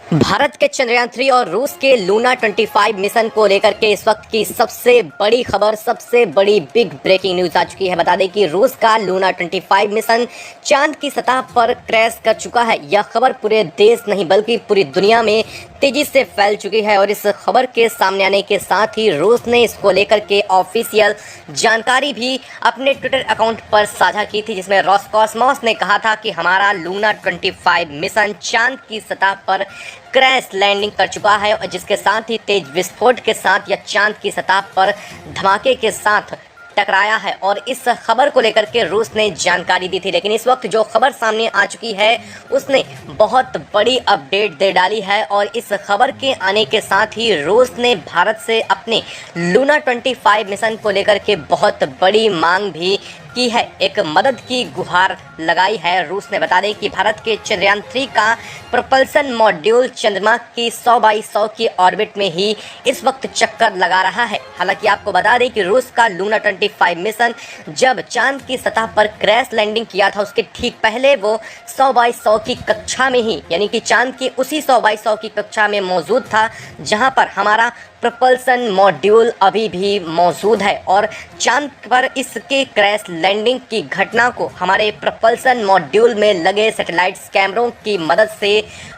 भारत के चंद्रयान 3 और रूस के लूना 25 मिशन को लेकर के इस वक्त की सबसे बड़ी खबर, सबसे बड़ी बिग ब्रेकिंग न्यूज आ चुकी है। बता दें कि रूस का लूना 25 मिशन चांद की सतह पर क्रैश कर चुका है। यह खबर पूरे देश नहीं बल्कि पूरी दुनिया में तेजी से फैल चुकी है और इस खबर के सामने आने के साथ ही रूस ने इसको लेकर के ऑफिशियल जानकारी भी अपने ट्विटर अकाउंट पर साझा की थी, जिसमें रोसकॉस्मोस ने कहा था कि हमारा लूना 25 मिशन चांद की सतह पर क्रैश लैंडिंग कर चुका है और जिसके साथ ही तेज विस्फोट के साथ यह चांद की सतह पर धमाके के साथ टकराया है। और इस खबर को लेकर के रूस ने जानकारी दी थी, लेकिन इस वक्त जो खबर सामने आ चुकी है उसने बहुत बड़ी अपडेट दे डाली है। और इस खबर के आने के साथ ही रूस ने भारत से अपने लूना 25 मिशन को लेकर के बहुत बड़ी मांग भी की है, एक मदद की गुहार लगाई है। रूस ने बता दें कि भारत के चंद्रयान 3 का प्रोपल्सन मॉड्यूल चंद्रमा की 100/100 की ऑर्बिट में ही इस वक्त चक्कर लगा रहा है। हालांकि आपको बता दें कि रूस का लूना 25 मिशन जब चांद की सतह पर क्रैश लैंडिंग किया था उसके ठीक पहले वो 100/100 की कक्षा में ही, यानी कि चांद की उसी 100/100 की कक्षा में मौजूद था जहां पर हमारा प्रोपल्सन मॉड्यूल अभी भी मौजूद है। और चांद पर इसके क्रैश लैंडिंग की घटना को हमारे प्रोपल्सन मॉड्यूल में लगे सैटेलाइट्स कैमरों की मदद से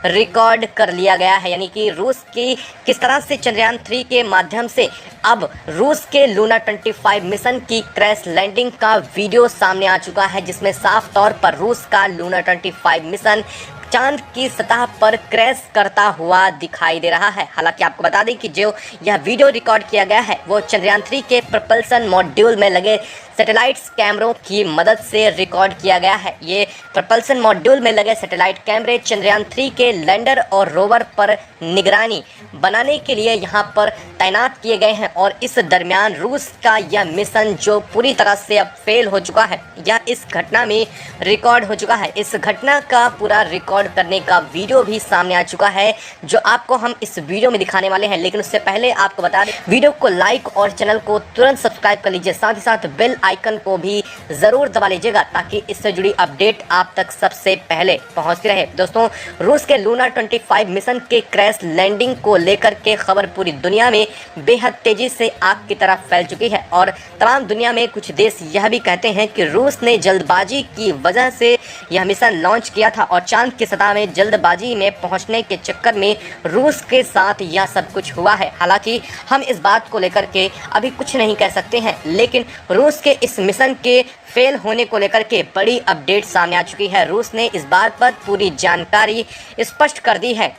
रिकॉर्ड कर लिया गया है। यानी कि रूस की किस तरह से चंद्रयान 3 के माध्यम से अब रूस के लूना 25 मिशन की क्रैश लैंडिंग का वीडियो सामने आ चुका है, जिसमें साफ तौर पर रूस का लूना 25 मिशन चांद की सतह पर क्रैश करता हुआ दिखाई दे रहा है। हालांकि आपको बता दें कि जो यह वीडियो रिकॉर्ड किया गया है वो चंद्रयान 3 के प्रोपल्सन मॉड्यूल में लगे सैटेलाइट्स कैमरों की मदद से रिकॉर्ड किया गया है। ये प्रोपल्सन मॉड्यूल में लगे सैटेलाइट कैमरे चंद्रयान 3 के लैंडर और रोवर पर निगरानी बनाने के लिए यहाँ पर तैनात किए गए हैं। और इस दरमियान रूस का यह मिशन जो पूरी तरह से अब फेल हो चुका है, यह इस घटना में रिकॉर्ड हो चुका है। इस घटना का पूरा रिकॉर्ड करने का वीडियो भी सामने आ चुका है, जो आपको हम इस वीडियो में दिखाने वाले हैं। लेकिन उससे पहले आपको बता दें, वीडियो को लाइक और चैनल को तुरंत सब्सक्राइब कर लीजिए, साथ ही साथ बेल आइकन को भी जरूर दबा लीजिएगा ताकि इससे जुड़ी अपडेट आप तक सबसे पहले पहुंचती रहे। दोस्तों, रूस के लूना 25 मिशन के क्रैश लैंडिंग को लेकर के खबर पूरी दुनिया में बेहद तेजी से आग की तरह फैल चुकी है और तमाम दुनिया में कुछ देश यह भी कहते हैं कि रूस ने जल्दबाजी की वजह से यह मिशन लॉन्च किया था और चांद की सतह में जल्दबाजी में पहुंचने के चक्कर में रूस के साथ यह सब कुछ हुआ है। हालांकि हम इस बात को लेकर के अभी कुछ नहीं कह सकते हैं, लेकिन रूस के इस मिशन के फेल होने को लेकर के बड़ी अपडेट सामने आ चुकी है। रूस ने इस बात पर पूरी जानकारी स्पष्ट कर दी है।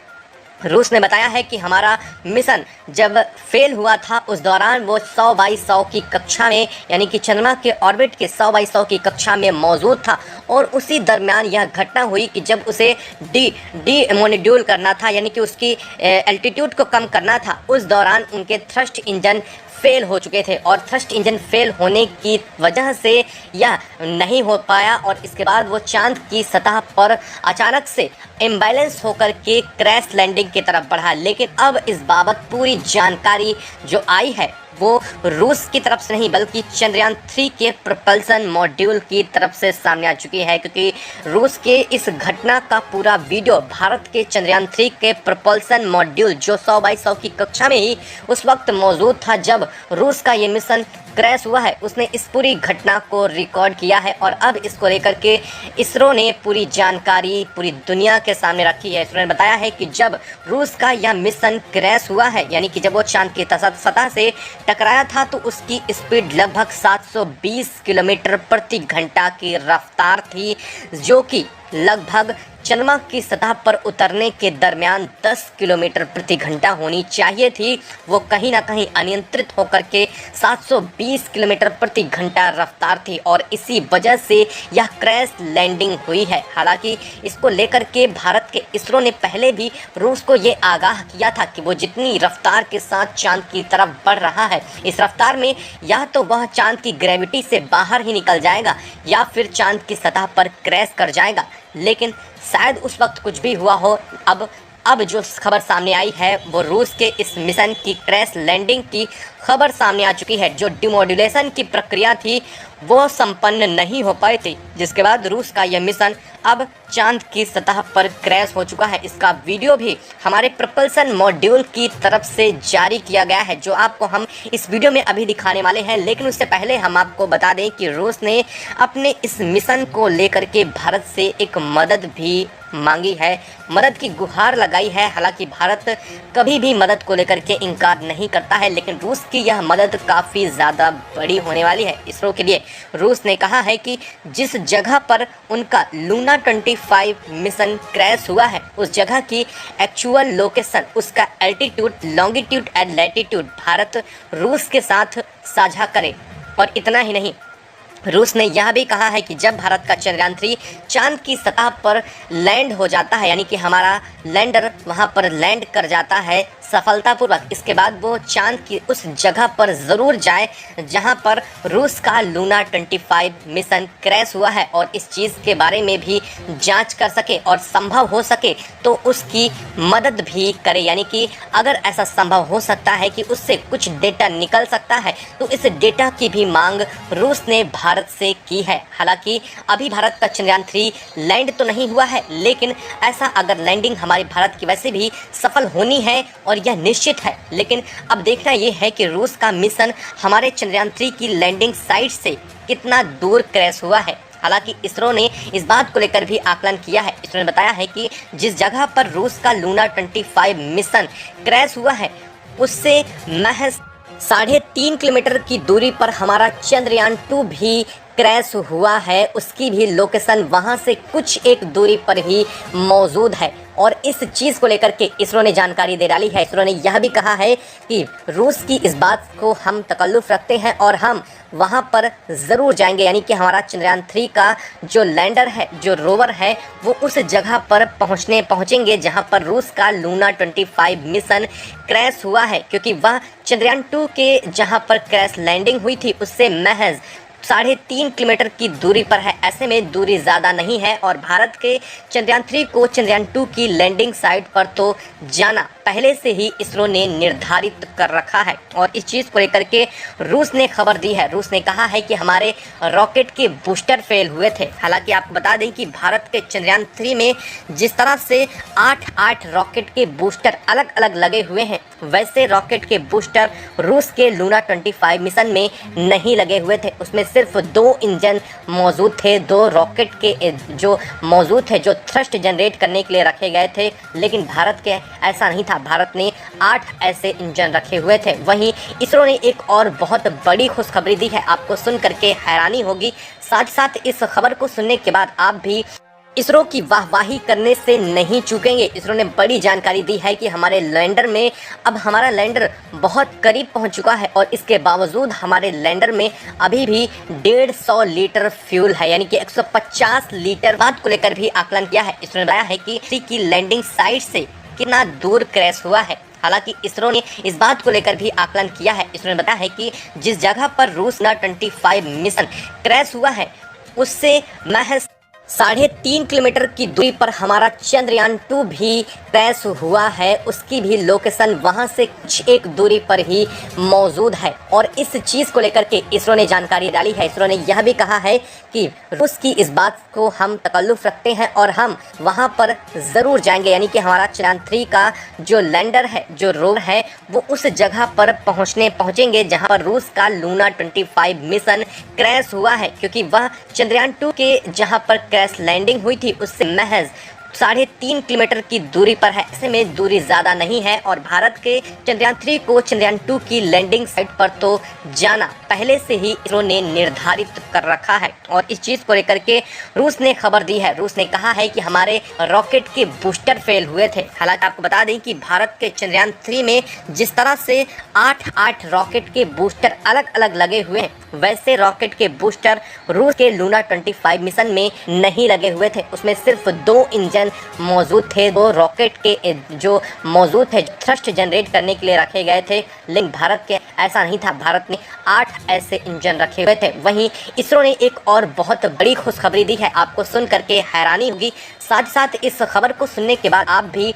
रूस ने बताया है कि हमारा मिशन जब फेल हुआ था उस दौरान वो 100/100 की कक्षा में, यानी कि चंद्रमा के ऑर्बिट के 100/100 की कक्षा में मौजूद था। और उसी दरमियान यह घटना हुई कि जब उसे डी मोड्यूल करना था, यानी कि उसकी एल्टीट्यूड को कम करना था, उस दौरान उनके थ्रस्ट इंजन फेल हो चुके थे और थ्रस्ट इंजन फेल होने की वजह से यह नहीं हो पाया और इसके बाद वो चांद की सतह पर अचानक से इम्बैलेंस होकर के क्रैश लैंडिंग की तरफ बढ़ा। लेकिन अब इस बाबत पूरी जानकारी जो आई है वो रूस की तरफ से नहीं बल्कि चंद्रयान 3 के प्रोपल्सन मॉड्यूल की तरफ से सामने आ चुकी है, क्योंकि रूस के इस घटना का पूरा वीडियो भारत के चंद्रयान 3 के प्रोपल्सन मॉड्यूल जो 100/100 की कक्षा में ही उस वक्त मौजूद था जब रूस का ये मिशन क्रैश हुआ है, उसने इस पूरी घटना को रिकॉर्ड किया है। और अब इसको लेकर के इसरो ने पूरी जानकारी पूरी दुनिया के सामने रखी है। इसरो ने बताया है कि जब रूस का यह मिशन क्रैश हुआ है, यानी कि जब वो चांद की सतह से टकराया था तो उसकी स्पीड लगभग 720 किलोमीटर प्रति घंटा की रफ्तार थी, जो कि लगभग चंद्रमा की सतह पर उतरने के दरमियान 10 किलोमीटर प्रति घंटा होनी चाहिए थी। वो कहीं ना कहीं अनियंत्रित होकर के 720 किलोमीटर प्रति घंटा रफ्तार थी और इसी वजह से यह क्रैश लैंडिंग हुई है। हालांकि इसको लेकर के भारत के इसरो ने पहले भी रूस को ये आगाह किया था कि वो जितनी रफ्तार के साथ चांद की तरफ बढ़ रहा है, इस रफ्तार में या तो वह चांद की ग्रेविटी से बाहर ही निकल जाएगा या फिर चांद की सतह पर क्रैश कर जाएगा। लेकिन शायद उस वक्त कुछ भी हुआ हो। अब जो खबर सामने आई है वो रूस के इस मिशन की क्रैश लैंडिंग की खबर सामने आ चुकी है। जो डिमोड्यूलेशन की प्रक्रिया थी वो संपन्न नहीं हो पाई थी, जिसके बाद रूस का यह मिशन अब चांद की सतह पर क्रैश हो चुका है। इसका वीडियो भी हमारे प्रपल्सन मॉड्यूल की तरफ से जारी किया गया है, जो आपको हम इस वीडियो में अभी दिखाने वाले हैं। लेकिन उससे पहले हम आपको बता दें कि रूस ने अपने इस मिशन को लेकर के भारत से एक मदद भी मांगी है, मदद की गुहार लगाई है। हालांकि भारत कभी भी मदद को लेकर के इनकार नहीं करता है, लेकिन रूस की यह मदद काफ़ी ज़्यादा बड़ी होने वाली है इसरो के लिए। रूस ने कहा है कि जिस जगह पर उनका लूना 25 मिशन क्रैश हुआ है, उस जगह की एक्चुअल लोकेशन, उसका altitude, longitude and latitude Bharat रूस के साथ साझा करे। और इतना ही नहीं, रूस ने यह भी कहा है कि जब भारत का चंद्रयान 3 चांद की सतह पर लैंड हो जाता है, यानी कि हमारा लैंडर वहां पर लैंड कर जाता है सफलतापूर्वक, इसके बाद वो चांद की उस जगह पर ज़रूर जाए जहां पर रूस का लूना 25 मिशन क्रैश हुआ है, और इस चीज़ के बारे में भी जांच कर सके और संभव हो सके तो उसकी मदद भी करे। यानी कि अगर ऐसा संभव हो सकता है कि उससे कुछ डेटा निकल सकता है, तो इस डेटा की भी मांग रूस ने भारत से की है। हालांकि अभी भारत का चंद्रयान 3 लैंड तो नहीं हुआ है, लेकिन ऐसा अगर लैंडिंग हमारे भारत की वैसे भी सफल होनी है और यह निश्चित है। लेकिन अब देखना यह है कि रूस का मिशन हमारे चंद्रयान 3 की लैंडिंग साइट से कितना दूर क्रैश हुआ है। हालांकि इसरो ने इस बात को लेकर भी आकलन किया है। इसरो ने बताया है कि जिस जगह पर रूस का लूना 25 मिशन क्रैश हुआ है, उससे महज 3.5 किलोमीटर की दूरी पर हमारा चंद्रयान 2 भी क्रैश हुआ है। उसकी भी लोकेशन वहां से कुछ एक दूरी पर ही मौजूद है, और इस चीज़ को लेकर के इसरो ने जानकारी दे डाली है। इसरो ने यह भी कहा है कि रूस की इस बात को हम तकल्लुफ़ रखते हैं और हम वहां पर ज़रूर जाएंगे। यानी कि हमारा चंद्रयान 3 का जो लैंडर है, जो रोवर है, वो उस जगह पर पहुंचेंगे जहां पर रूस का लूना 25 मिशन क्रैश हुआ है, क्योंकि वह चंद्रयान 2 के जहां पर क्रैश लैंडिंग हुई थी उससे महज 3.5 किलोमीटर की दूरी पर है। ऐसे में दूरी ज़्यादा नहीं है, और भारत के चंद्रयान 3 को चंद्रयान 2 की लैंडिंग साइट पर तो जाना पहले से ही इसरो ने निर्धारित कर रखा है। और इस चीज़ को लेकर के रूस ने खबर दी है। रूस ने कहा है कि हमारे रॉकेट के बूस्टर फेल हुए थे। हालांकि आपको बता दें कि भारत के चंद्रयान 3 में जिस तरह से 8 रॉकेट के बूस्टर अलग अलग लगे हुए हैं, वैसे रॉकेट के बूस्टर रूस के लूना 25 मिशन में नहीं लगे हुए थे। उसमें सिर्फ 2 इंजन मौजूद थे, 2 रॉकेट के जो मौजूद थे, जो थ्रस्ट जनरेट करने के लिए रखे गए थे। लेकिन भारत के ऐसा नहीं था, भारत ने 8 ऐसे इंजन रखे हुए थे। वहीं इसरो ने एक और बहुत बड़ी खुशखबरी दी है, आपको सुन करके हैरानी होगी। साथ साथ इस खबर को सुनने के बाद आप भी इसरो की वाहवाही करने से नहीं चूकेंगे। इसरो ने बड़ी जानकारी दी है कि हमारे लैंडर में अब हमारा लैंडर बहुत करीब पहुंच चुका है, और इसके बावजूद हमारे लैंडर में अभी भी 150 लीटर फ्यूल है, यानी कि 150 लीटर। बात को लेकर भी आकलन किया है। इसरो ने बताया है कि इसरो की लैंडिंग साइट से कितना दूर क्रैश हुआ है। हालांकि इसरो ने इस बात को लेकर भी आकलन किया है। इसरो ने बताया है कि जिस जगह पर रूस का 25 मिशन क्रैश हुआ है, उससे महज 3.5 किलोमीटर की दूरी पर हमारा चंद्रयान 2 भी क्रैश हुआ है। उसकी भी लोकेशन वहां से कुछ एक दूरी पर ही मौजूद है, और इस चीज़ को लेकर के इसरो ने जानकारी डाली है। इसरो ने यह भी कहा है कि रूस की इस बात को हम तकल्लुफ़ रखते हैं और हम वहां पर ज़रूर जाएंगे। यानी कि हमारा चंद्रयान 3 का जो लैंडर है, जो रोवर है, वो उस जगह पर पहुंचेंगे जहां पर रूस का लूना 25 मिशन क्रैश हुआ है, क्योंकि वह चंद्रयान 2 के जहां पर क्रैश लैंडिंग हुई थी उससे महज 3.5 किलोमीटर की दूरी पर है। ऐसे में दूरी ज़्यादा नहीं है, और भारत के चंद्रयान 3 को चंद्रयान 2 की लैंडिंग साइट पर तो जाना पहले से ही इसरो ने निर्धारित कर रखा है। और इस चीज़ को लेकर के रूस ने खबर दी है। रूस ने कहा है कि हमारे रॉकेट के बूस्टर फेल हुए थे। हालांकि आपको बता दें कि भारत के चंद्रयान 3 में जिस तरह से 8 रॉकेट के बूस्टर अलग अलग लगे हुए हैं, वैसे रॉकेट के बूस्टर रूस के लूना 25 मिशन में नहीं लगे हुए थे। उसमें सिर्फ 2 इंजन मौजूद थे, 2 रॉकेट के जो मौजूद थे, थ्रस्ट जनरेट करने के लिए रखे गए थे। लेकिन भारत के ऐसा नहीं था, भारत ने 8 ऐसे इंजन रखे हुए थे। वहीं इसरो ने एक और बहुत बड़ी खुशखबरी दी है, आपको सुन करके हैरानी होगी। साथ साथ इस खबर को सुनने के बाद आप भी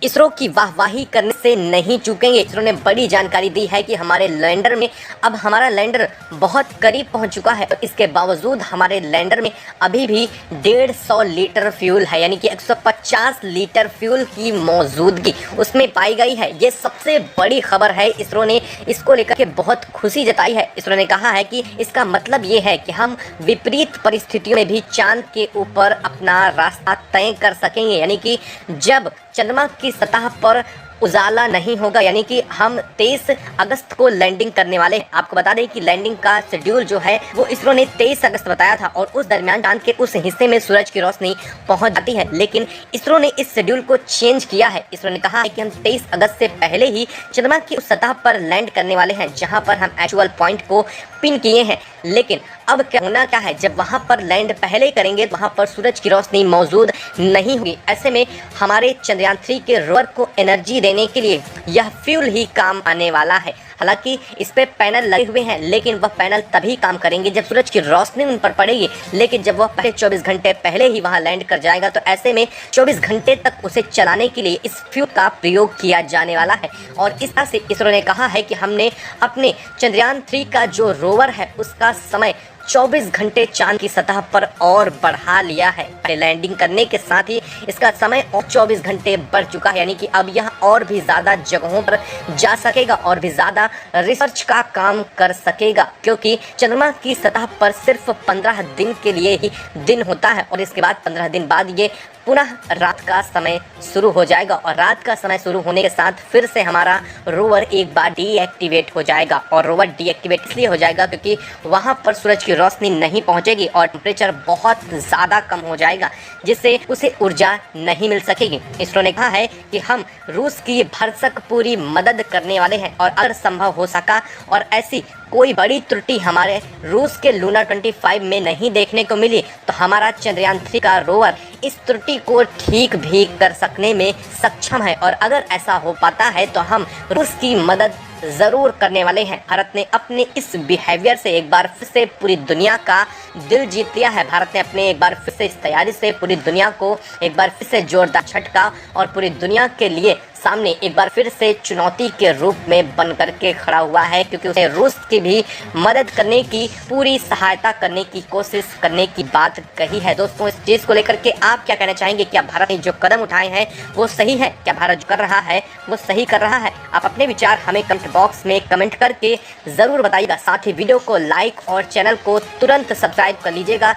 इसरो की वाहवाही करने से नहीं चूकेंगे। इसरो ने बड़ी जानकारी दी है कि हमारे लैंडर में अब हमारा लैंडर बहुत करीब पहुंच चुका है। इसके बावजूद हमारे लैंडर में अभी भी 150 लीटर फ्यूल है, यानी कि 150 लीटर फ्यूल की मौजूदगी उसमें पाई गई है। ये सबसे बड़ी खबर है। इसरो ने इसको लेकर के बहुत खुशी जताई है। इसरो ने कहा है कि इसका मतलब ये है कि हम विपरीत परिस्थितियों में भी चांद के ऊपर अपना रास्ता तय कर सकेंगे, यानी कि जब चंद्रमा की सतह पर उजाला नहीं होगा, यानी कि हम 23 अगस्त को लैंडिंग करने वाले हैं। आपको बता दें कि लैंडिंग का शेड्यूल जो है वो इसरो ने 23 अगस्त बताया था और उस दरमियान चांद के उस हिस्से में सूरज की रोशनी पहुंच जाती है, लेकिन इसरो ने इस शेड्यूल को चेंज किया है। इसरो ने कहा है कि हम 23 अगस्त से पहले ही चंद्रमा की उस सतह पर लैंड करने वाले हैं जहां पर हम एक्चुअल पॉइंट को पिन किए हैं। लेकिन अब क्या होना क्या है, जब वहां पर लैंड पहले करेंगे वहां पर सूरज की रोशनी मौजूद नहीं होगी। ऐसे में हमारे चंद्रयान 3 के रोवर को एनर्जी देने के लिए यह फ्यूल ही काम आने वाला है। हालांकि इस पे पैनल लगे हुए हैं, लेकिन वह पैनल तभी काम करेंगे जब सूरज की रोशनी उन पर पड़ेगी। लेकिन जब वह पहले 24 घंटे पहले ही वहां लैंड कर जाएगा तो ऐसे में 24 घंटे तक उसे चलाने के लिए इस फ्यूल का प्रयोग किया जाने वाला है। और इस तरह से इसरो ने कहा है कि हमने अपने चंद्रयान 3 का जो रोवर है उसका समय 24 घंटे चांद की सतह पर और बढ़ा लिया है। लैंडिंग करने के साथ ही इसका समय और 24 घंटे बढ़ चुका है, यानी कि अब यह और भी ज़्यादा जगहों पर जा सकेगा और भी ज़्यादा रिसर्च का काम कर सकेगा, क्योंकि चंद्रमा की सतह पर सिर्फ 15 दिन के लिए ही दिन होता है और इसके बाद 15 दिन बाद ये पुनः रात का समय शुरू हो जाएगा। और रात का समय शुरू होने के साथ फिर से हमारा रोवर एक बार डीएक्टिवेट हो जाएगा। और रोवर डीएक्टिवेट इसलिए हो जाएगा क्योंकि वहां पर सूरज की रोशनी नहीं पहुंचेगी और टेम्परेचर बहुत ज़्यादा कम हो जाएगा, जिससे उसे ऊर्जा नहीं मिल सकेगी। इसरो ने कहा है कि हम रूस की भरसक पूरी मदद करने वाले हैं और अगर संभव हो सका और ऐसी कोई बड़ी त्रुटि हमारे रूस के लूना 25 में नहीं देखने को मिली तो हमारा चंद्रयान 3 का रोवर इस त्रुटि को ठीक भी कर सकने में सक्षम है। और अगर ऐसा हो पाता है तो हम रूस की मदद ज़रूर करने वाले हैं। भारत ने अपने इस बिहेवियर से एक बार फिर से पूरी दुनिया का दिल जीत लिया है। भारत ने अपने एक बार फिर से इस तैयारी से पूरी दुनिया को एक बार फिर से जोरदार झटका और पूरी दुनिया के लिए सामने एक बार फिर से चुनौती के रूप में बन करके खड़ा हुआ है, क्योंकि उसे रूस की भी मदद करने की, पूरी सहायता करने की कोशिश करने की बात कही है। दोस्तों, इस चीज़ को लेकर के आप क्या कहना चाहेंगे? क्या भारत ने जो कदम उठाए हैं वो सही है? क्या भारत जो कर रहा है वो सही कर रहा है? आप अपने विचार हमें कमेंट बॉक्स में कमेंट करके ज़रूर बताइएगा। साथ ही वीडियो को लाइक और चैनल को तुरंत सब्सक्राइब कर लीजिएगा।